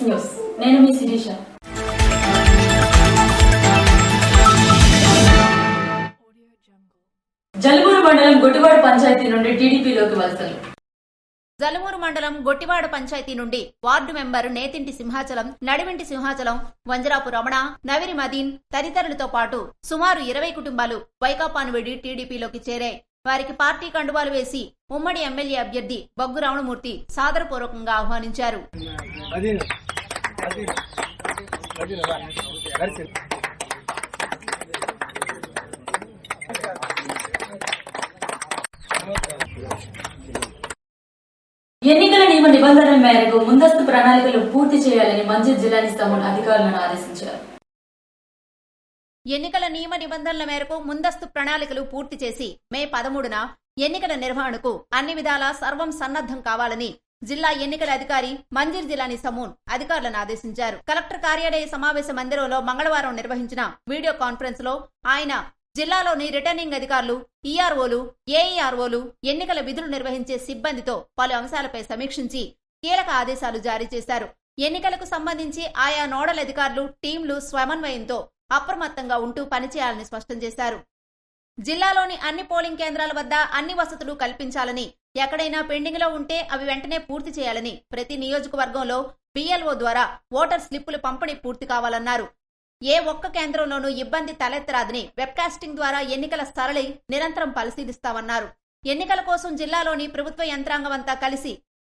News నేను మీ శిరీష. జలుమూరు మండలం గొట్టివాడ పంచాయతీ నుండి టీడీపీలోకి వలసలు. జలుమూరు మండలం గొట్టివాడ పంచాయతీ నుండి వార్డు మెంబర్ నేతింటి సింహాచలం, నడివింటి సింహాచలం, వంజరాపు రమణ, నవిరి మదీన్ తదితరులతో పాటు సుమారు 20 కుటుంబాలు వైకాపాను విడి టీడీపీలోకి చేరాయి. వారికి పార్టీ కండువాలు వేసి ఉమ్మడి ఎమ్మెల్యే అభ్యర్థి బొగ్గు రావణమూర్తి సాదరపూర్వకంగా ఆహ్వానించారు. ఎన్నికల నియమ నిబంధనల మేరకు ముందస్తు ప్రణాళికలు పూర్తి చేయాలని మంచిర్యాల జిల్లా నిజాం అధికారులను ఆదేశించారు. ఎన్నికల నియమ నిబంధనల మేరకు ముందస్తు ప్రణాళికలు పూర్తి చేసి మే 13న ఎన్నికల నిర్వహణకు అన్ని విధాలా సర్వం సన్నద్దం కావాలని జిల్లా ఎన్నికల అధికారి మంజిర్ జిల్లా నిజామూన్ అధికారులను ఆదేశించారు. కలెక్టర్ కార్యాలయ సమావేశ మందిరంలో మంగళవారం నిర్వహించిన వీడియో కాన్ఫరెన్స్ లో ఆయన జిల్లాలోని రిటర్నింగ్ అధికారులు, ఈఆర్ఓలు, ఏఈఆర్ఓలు, ఎన్నికల విధులు నిర్వహించే సిబ్బందితో పలు అంశాలపై సమీక్షించి కీలక ఆదేశాలు జారీ చేశారు. ఎన్నికలకు సంబంధించి ఆయా నోడల్ అధికారులు, టీంలు సమన్వయంతో అప్రమత్తంగా ఉంటూ పనిచేయాలని స్పష్టం చేశారు. జిల్లాలోని అన్ని పోలింగ్ కేంద్రాల వద్ద అన్ని వసతులు కల్పించాలని, ఎక్కడైనా పెండింగ్ లో ఉంటే అవి వెంటనే పూర్తి చేయాలని, ప్రతి నియోజకవర్గంలో బిఎల్ఓ ద్వారా ఓటర్ స్లిప్పులు పంపిణీ పూర్తి కావాలన్నారు. ఏ ఒక్క కేంద్రంలోనూ ఇబ్బంది తలెత్తరాదని వెబ్కాస్టింగ్ ద్వారా ఎన్నికల సరళి నిరంతరం పరిశీలిస్తామన్నారు. ఎన్నికల కోసం జిల్లాలోని ప్రభుత్వ యంత్రాంగమంతా కలిసి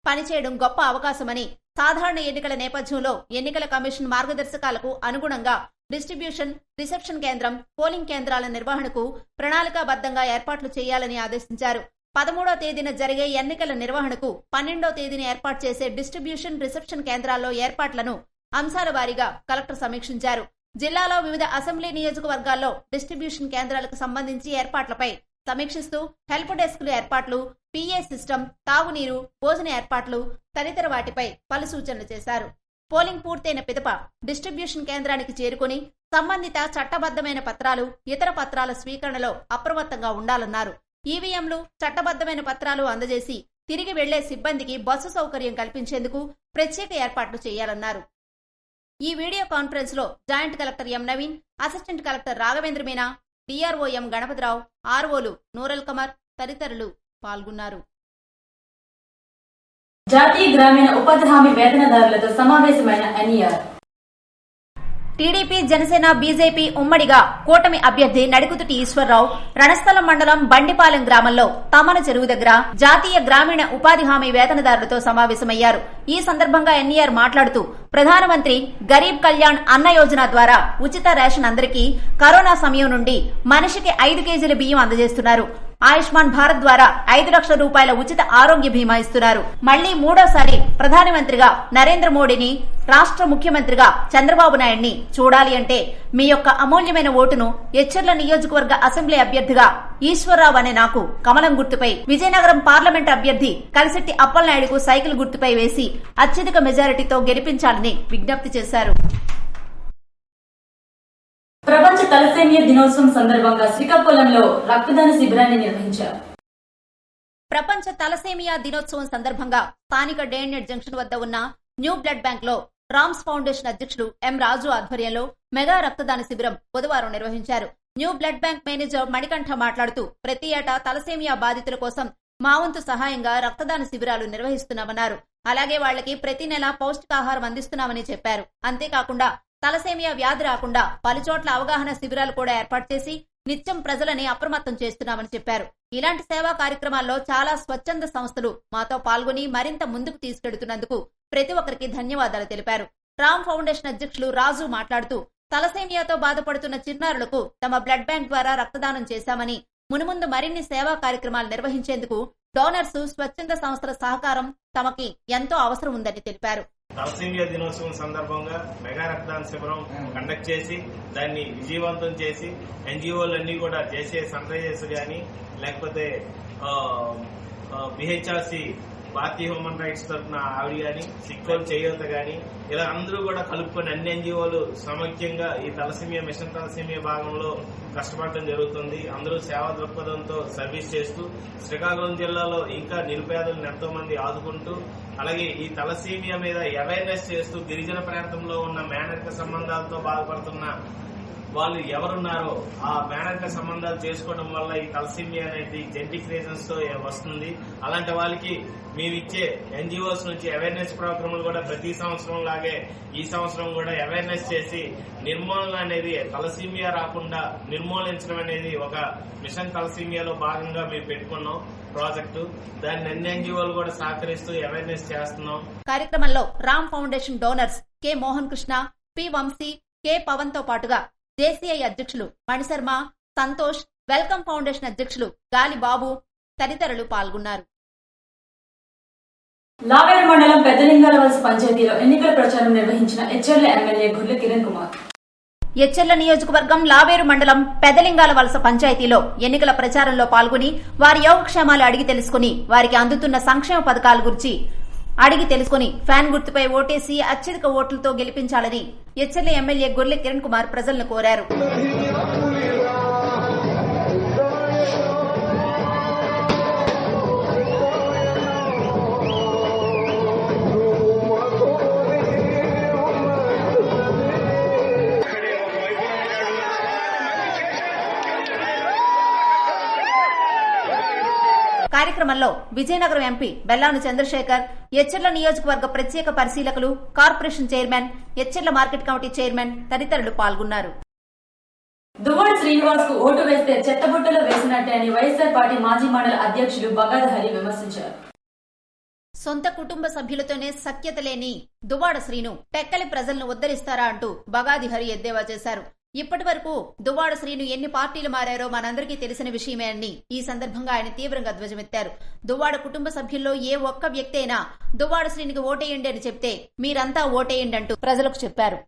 పనిచేయడం గొప్ప అవకాశమని, సాధారణ ఎన్నికల నేపథ్యంలో ఎన్నికల కమిషన్ మార్గదర్శకాలకు అనుగుణంగా డిస్ట్రిబ్యూషన్, రిసెప్షన్ కేంద్రం, పోలింగ్ కేంద్రాల నిర్వహణకు ప్రణాళికాబద్ధంగా ఏర్పాట్లు చేయాలని ఆదేశించారు. 13వ తేదీన జరిగే ఎన్నికల నిర్వహణకు 12వ తేదీన ఏర్పాటు చేసే డిస్ట్రిబ్యూషన్, రిసెప్షన్ కేంద్రాల్లో ఏర్పాట్లను అంశాల వారీగా కలెక్టర్ సమీక్షించారు. జిల్లాలో వివిధ అసెంబ్లీ నియోజకవర్గాల్లో డిస్ట్రిబ్యూషన్ కేంద్రాలకు సంబంధించి ఏర్పాట్లపై సమీక్షిస్తూ హెల్ప్ డెస్క్లు ఏర్పాట్లు, పిఏ సిస్టమ్, తాగునీరు, భోజన ఏర్పాట్లు తదితర వాటిపై పలు సూచనలు చేశారు. పోలింగ్ పూర్తయిన పిదప డిస్ట్రిబ్యూషన్ కేంద్రానికి చేరుకుని సంబంధిత చట్టబద్దమైన పత్రాలు, ఇతర పత్రాల స్వీకరణలో అప్రమత్తంగా ఉండాలన్నారు. ఈవీఎంలు, చట్టబద్దమైన పత్రాలు అందజేసి తిరిగి వెళ్లే సిబ్బందికి బస్సు సౌకర్యం కల్పించేందుకు ప్రత్యేక ఏర్పాట్లు చేయాలన్నారు. ఈ వీడియో కాన్ఫరెన్స్ లో joint collector M Naveen, assistant collector Raghavendra Meena, DRO M Ganapathirao, ఆర్ఓలు నూరల్ కమర్ తదితరులు పాల్గొన్నారు. జాతీయ గ్రామీణ ఉపాధి హామీ వేతనదారులతో సమావేశమైన ఎన్ఈఆర్. టీడీపీ, జనసేన, బీజేపీ ఉమ్మడిగా కూటమి అభ్యర్థి నడికుతుటి ఈశ్వరరావు రణస్థలం మండలం బండిపాలెం గ్రామంలో తమన చెరువు దగ్గర జాతీయ గ్రామీణ ఉపాధి హామీ వేతనదారులతో సమావేశమయ్యారు. ఈ సందర్భంగా ఎన్ఈఆర్ మాట్లాడుతూ ప్రధానమంత్రి గరీబ్ కళ్యాణ్ అన్న యోజన ద్వారా ఉచిత రేషన్ అందరికీ కరోనా సమయం నుండి మనిషికి 5 కేజీల బియ్యం అందజేస్తున్నారు. ఆయుష్మాన్ భారత్ ద్వారా 5 లక్షల రూపాయల ఉచిత ఆరోగ్య బీమా ఇస్తున్నారు. మళ్లీ మూడోసారి ప్రధానమంత్రిగా నరేంద్ర మోడీని, రాష్ట్ర ముఖ్యమంత్రిగా చంద్రబాబు నాయుడిని చూడాలి అంటే మీ యొక్క అమూల్యమైన ఓటును ఎచ్చర్ల నియోజకవర్గ అసెంబ్లీ అభ్యర్థిగా ఈశ్వరరావు అనే నాకు కమలం గుర్తుపై, విజయనగరం పార్లమెంట్ అభ్యర్థి కలిశెట్టి అప్పలనాయుడుకు సైకిల్ గుర్తుపై వేసి అత్యధిక మెజారిటీతో గెలిపించాలని విజ్ఞప్తి చేశారు. ప్రపంచ తలసేమియా దినోత్సవం సందర్భంగా శ్రీకాకుళంలో రక్తదాన శిబిరాన్ని నిర్వహించారు. ప్రపంచ తలసేమియా దినోత్సవం సందర్భంగా స్థానిక డేఎన్ఎడ్ జంక్షన్ వద్ద ఉన్న న్యూ బ్లడ్ బ్యాంక్ లో రామ్స్ ఫౌండేషన్ అధ్యక్షుడు ఎం రాజు ఆధ్వర్యంలో మెగా రక్తదాన శిబిరం బుధవారం నిర్వహించారు. New blood bank manager Manikanta మాట్లాడుతూ ప్రతి ఏటా తలసేమియా బాధితుల కోసం మా వంతు సహాయంగా రక్తదాన శిబిరాలు నిర్వహిస్తున్నామన్నారు. అలాగే వాళ్లకి ప్రతి నెల పౌష్టికాహారం అందిస్తున్నామని చెప్పారు. అంతేకాకుండా తలసేమియా వ్యాధి రాకుండా పలుచోట్ల అవగాహన శిబిరాలు కూడా ఏర్పాటు చేసి నిత్యం ప్రజలని అప్రమత్తం చేస్తున్నామని చెప్పారు. ఇలాంటి సేవా కార్యక్రమాల్లో చాలా స్వచ్ఛంద సంస్థలు మాతో పాల్గొని మరింత ముందుకు తీసుకెడుతున్నందుకు ప్రతి ఒక్కరికి ధన్యవాదాలు తెలిపారు. రామ్ ఫౌండేషన్ అధ్యక్షులు రాజు మాట్లాడుతూ తలసేమియాతో బాధపడుతున్న చిన్నారులకు తమ బ్లడ్ బ్యాంక్ ద్వారా రక్తదానం చేశామని, మునుముందు మరిన్ని సేవా కార్యక్రమాలు నిర్వహించేందుకు డోనర్స్, స్వచ్ఛంద సంస్థల సహకారం తమకి ఎంతో అవసరం ఉందని తెలిపారు. తలసేమియా దినోత్సవం సందర్భంగా మెగా రక్తదాన శిబిరం కండక్ట్ చేసి దాన్ని విజయవంతం చేసి ఎన్జిఓలన్నీ కూడా చేసే సన్ రైజర్స్ కానీ లేకపోతే బిహెచ్ఆర్సి భారతీయ హ్యూమన్ రైట్స్ తరఫున ఆవిడ గాని, సిక్కోలు చేయూత గాని, ఇలా అందరూ కూడా కలుపుకొని అన్ని ఎన్జిఓలు సమైక్యంగా ఈ తలసీమియా మిషన్ తలసీమియా భాగంలో కష్టపడటం జరుగుతుంది. అందరూ సేవా దృక్పథంతో సర్వీస్ చేస్తూ శ్రీకాకుళం జిల్లాలో ఇంకా నిరుపేదలను ఎంతో మంది ఆదుకుంటూ, అలాగే ఈ తలసీమియా మీద అవేర్నెస్ చేస్తూ గిరిజన ప్రాంతంలో ఉన్న మేనరిక సంబంధాలతో బాధపడుతున్న వాళ్ళు ఎవరున్నారో ఆ మేనరిక సంబంధాలు చేసుకోవడం వల్ల ఈ తలసీమియా అనేది జెనెటిక్ రీజన్స్ తో వస్తుంది. అలాంటి వాళ్ళకి మేమిచ్చే ఎన్జిఓస్ నుంచి అవేర్నెస్ ప్రోగ్రాంలు కూడా ప్రతి సంవత్సరం లాగే ఈ సంవత్సరం కూడా అవేర్నెస్ చేసి నిర్మూలన అనేది తలసీమియా రాకుండా నిర్మూలించడం అనేది ఒక మిషన్ తలసీమియాలో భాగంగా మేము పెట్టుకున్నాం ప్రాజెక్టు. దాన్ని అన్ని ఎన్జిఓలు కూడా సహకరిస్తూ అవేర్నెస్ చేస్తున్నాం. కార్యక్రమంలో Ram foundation donors K Mohan Krishna, P Vamshi, K Pavan తో పాటుగా జేసీఐ అధ్యక్షులు మణిశర్మ, సంతోష్, వెల్కమ్ ఫౌండేషన్ అధ్యక్షులు గాలి బాబు తదితరులు పాల్గొన్నారు. లావేరు మండలం పెద్దలింగాల వలస పంచాయతీలో ఎన్నికల ప్రచారం నిర్వహించిన ఎచ్చెర్ల ఎమ్మెల్యే గుర్ల కిరణ్ కుమార్. ఎచ్చెర్ల నియోజకవర్గం లావేరు మండలం పెదలింగాల వలస పంచాయతీలో ఎన్నికల ప్రచారంలో పాల్గొని వారి యోగక్షేమాలు అడిగి తెలుసుకుని వారికి అందుతున్న సంక్షేమ పథకాల గురించి అడిగి తెలుసుకుని ఫ్యాన్ గుర్తుపై ఓటేసి అత్యధిక ఓట్లతో గెలిపించాలని ఎచ్చెర్ల ఎమ్మెల్యే గుర్ల కిరణ్ కుమార్ ప్రజలను కోరారు. కార్యక్రమంలో విజయనగరం ఎంపీ బెల్లాను చంద్రశేఖర్, ఎచ్చెర్ల నియోజకవర్గ ప్రత్యేక పరిశీలకులు, corporation chairman, Etcherla market committee chairman తదితరులు పాల్గొన్నారు. దువ్వాడ శ్రీనివాస్ కు ఓటు వేస్తే చెత్తబుట్టలో వేసినట్టే అని వైఎస్ఆర్ పార్టీ మాజీ మండల అధ్యక్షులు బగాది హరి విమర్శించారు. సొంత కుటుంబ సభ్యులతోనే సఖ్యత లేని దువ్వాడ శ్రీను టెక్కలి ప్రజలను ఉద్దరిస్తారా అంటూ బగాది హరి ఎద్దేవా చేశారు. ఇప్పటి వరకు దువ్వాడ శ్రీను ఎన్ని పార్టీలు మారారో మనందరికీ తెలిసిన విషయమే అని ఈ సందర్భంగా ఆయన తీవ్రంగా ధ్వజమెత్తారు. దువ్వాడ కుటుంబ సభ్యుల్లో ఏ ఒక్క వ్యక్తి అయినా దువ్వాడ శ్రీనికి ఓటేయండి అని చెప్తే మీరంతా ఓటేయండి అంటూ ప్రజలకు చెప్పారు.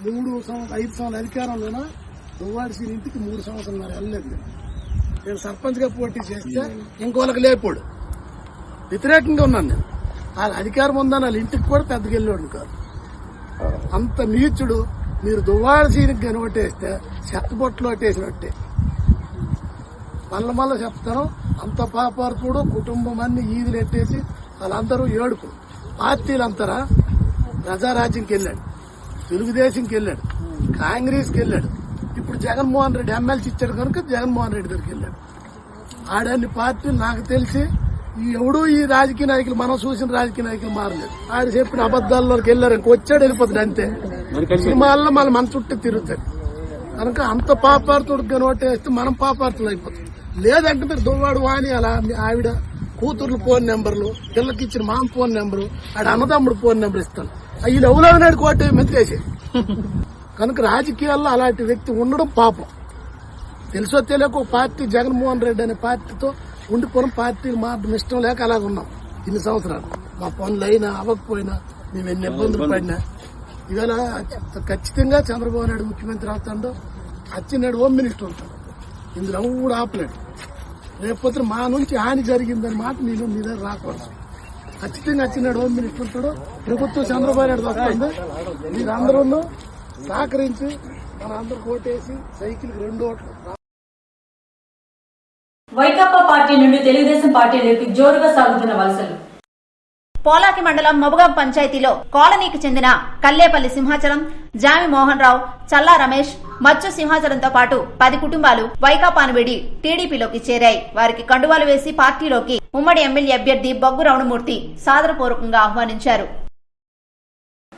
5 సంవత్సరాల అధికారంలోనే దువ్వాడ శ్రీని ఇంటికి 3 సంవత్సరాలు వెళ్ళలేదు. నేను సర్పంచ్ గా పోటీ చేస్తే ఇంకోళ్ళకి లేపోడు, వ్యతిరేకంగా ఉన్నాను నేను. వాళ్ళ అధికారం ఉందని వాళ్ళ ఇంటికి కూడా పెద్దగా వెళ్ళాడు కాదు. అంత నీచుడు. మీరు దువ్వాడ శ్రీనికి కానీ ఓటేస్తే చెత్తబొట్టలు ఓటేసినట్టే. మళ్ళా చెప్తాను, అంత పాపార్పుడు కుటుంబం అన్ని ఈదులు ఎట్టేసి వాళ్ళందరూ ఏడుపు. పార్టీలంతరా ప్రజారాజ్యంకి వెళ్ళాడు, తెలుగుదేశంకి వెళ్ళాడు, కాంగ్రెస్కి వెళ్ళాడు. ఇప్పుడు జగన్మోహన్ రెడ్డి ఎమ్మెల్సీ ఇచ్చాడు కనుక జగన్మోహన్ రెడ్డి దగ్గరికి వెళ్ళాడు. ఆడన్ని పార్టీలు నాకు తెలిసి ఎవడూ ఈ రాజకీయ నాయకులు మనం చూసిన రాజకీయ నాయకులు మారలేదు. ఆడ చెప్పిన అబద్దాల్లోకి వెళ్ళారు, ఇంకొచ్చాడు వెళ్ళిపోతాడు అంతే. సినిమాల్లో మళ్ళీ మన చుట్టూ తిరుగుతాడు కనుక అంత పాపార్థుడికి ఓటేస్తే మనం పాపార్థులు అయిపోతాం. లేదంటే మీరు దువ్వాడు వాణి అలా మీ ఆవిడ కూతుర్లు ఫోన్ నెంబర్లు, పిల్లకి ఇచ్చిన మామ ఫోన్ నెంబరు, ఆడ అన్నదమ్ముడు ఫోన్ నెంబర్ ఇస్తాను. అవి ఎవరో కోటే మెత్తేసి కనుక రాజకీయాల్లో అలాంటి వ్యక్తి ఉండడం పాపం. తెలుసో తెలియక ఒక పార్టీ జగన్మోహన్ రెడ్డి అనే పార్టీతో ఉండిపోవడం, పార్టీలు మారడం ఇష్టం లేక అలాగ ఉన్నాం ఇన్ని సంవత్సరాలు. మా పనులు అయినా అవ్వకపోయినా మేము ఎన్ని ఇబ్బందులు పడినా ఇవాళ ఖచ్చితంగా చంద్రబాబు నాయుడు ముఖ్యమంత్రి అవుతాడో, అచ్చెన్నాయుడు హోమ్ మినిస్టర్ అవుతాడు. ఇందులో కూడా ఆపలేడు. రేపొద్దు మా నుంచి హాని జరిగిందని మాట నేను మీ దగ్గర రాకూడదు. ఖచ్చితంగా అచ్చెన్నాయుడు హోమ్ మినిస్టర్ ఉంటాడు. ప్రభుత్వం చంద్రబాబు నాయుడు వస్తుంది. మీరందరూ సహకరించి మన అందరూ ఓటేసి సైకిల్కి 2 ఓట్లు. వైకాపా పార్టీ నుండి తెలుగుదేశం పార్టీలోకి జోరుగా సాగుతున్న వలసలు. పోలాకి మండలం మబుగాం పంచాయతీలో కాలనీకి చెందిన కల్లేపల్లి సింహాచలం, జామి మోహన్ రావు, చల్లా రమేష్, మచ్చు సింహాచలంతో పాటు 10 కుటుంబాలు వైకాపాను వీడి టీడీపీలోకి చేరాయి. వారికి కండువాలు వేసి పార్టీలోకి ఉమ్మడి ఎమ్మెల్యే అభ్యర్థి బొగ్గు రమణమూర్తి సాదరపూర్వకంగా ఆహ్వానించారు.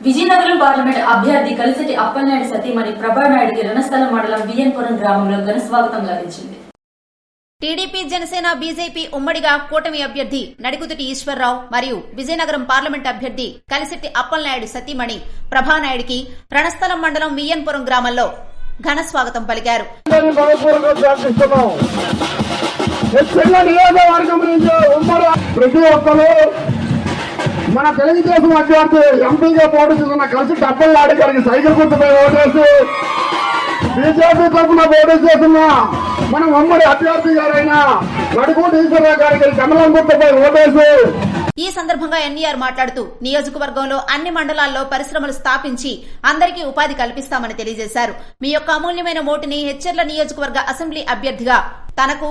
విజయనగరం పార్లమెంట్ అభ్యర్థి కలిసిటి అప్పలనాయుడు సతీమణి ప్రభానాయుడికి రణస్థలం మండలం బిఎన్పురం గ్రామంలో ఘన స్వాగతం లభించింది. టీడీపీ, జనసేన, బీజేపీ ఉమ్మడిగా కూటమి అభ్యర్థి నడికుతుటి ఈశ్వరరావు మరియు విజయనగరం పార్లమెంట్ అభ్యర్థి కలిసిటి అప్పలనాయుడు సతీమణి ప్రభానాయుడికి రణస్థలం మండలం మియన్పురం గ్రామంలో ఘన స్వాగతం పలికారు. ప్రతి ఒక్కరు మన తెలుగుదేశం అభ్యర్థి ఎంపీగా పోటీ చేస్తున్న కలిసి అప్పలనాయుడు గారికి సైకిల్ గుర్తుపై ఓటేసి, బీజేపీ తరఫున పోటీ చేస్తున్న మన ఉమ్మడి అభ్యర్థి గారైన నడుకూటి ఈశ్వరరావు గారికి కమలం గుర్తుపై ఓటేసి ఈ సందర్భంగా ఎన్ఈఆర్ మాట్లాడుతూ నియోజకవర్గంలో అన్ని మండలాల్లో పరిశ్రమలు స్థాపించి అందరికీ ఉపాధి కల్పిస్తామని తెలియజేశారు. మీ యొక్క అమూల్యమైన ఓటుని హెచ్చర్ల నియోజకవర్గ అసెంబ్లీ అభ్యర్థిగా తనకు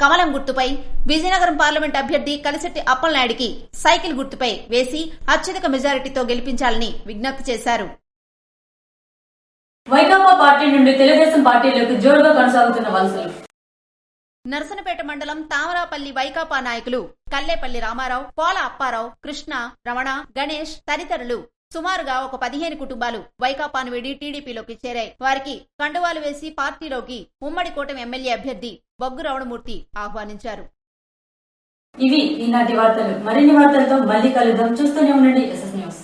కమలం గుర్తుపై, విజయనగరం పార్లమెంట్ అభ్యర్థి కలిశెట్టి అప్పలనాయుడికి సైకిల్ గుర్తుపై వేసి అత్యధిక మెజారిటీతో గెలిపించాలని విజ్ఞప్తి చేశారు. వైకాపా పార్టీ నుండి తెలుగుదేశం పార్టీలోకి జోరుగా కొనసాగుతున్న వలసలు. నర్సనపేట మండలం తామరాపల్లి వైకాపా నాయకులు కల్లేపల్లి రామారావు, పోల అప్పారావు, కృష్ణ, రమణ, గణేష్ తదితరులు సుమారుగా ఒక 15 కుటుంబాలు వైకాపాను వీడి టీడీపీలోకి చేరాయి. వారికి కండువాలు వేసి పార్టీలోకి ఉమ్మడి కూటమి ఎమ్మెల్యే అభ్యర్థి బొగ్గు రమణమూర్తి ఆహ్వానించారు. ఇవి ఈనాటి వార్తలు. మరిన్ని వార్తలతో మళ్ళీ కలుద్దాం. చూస్తూనే ఉండండి SS న్యూస్.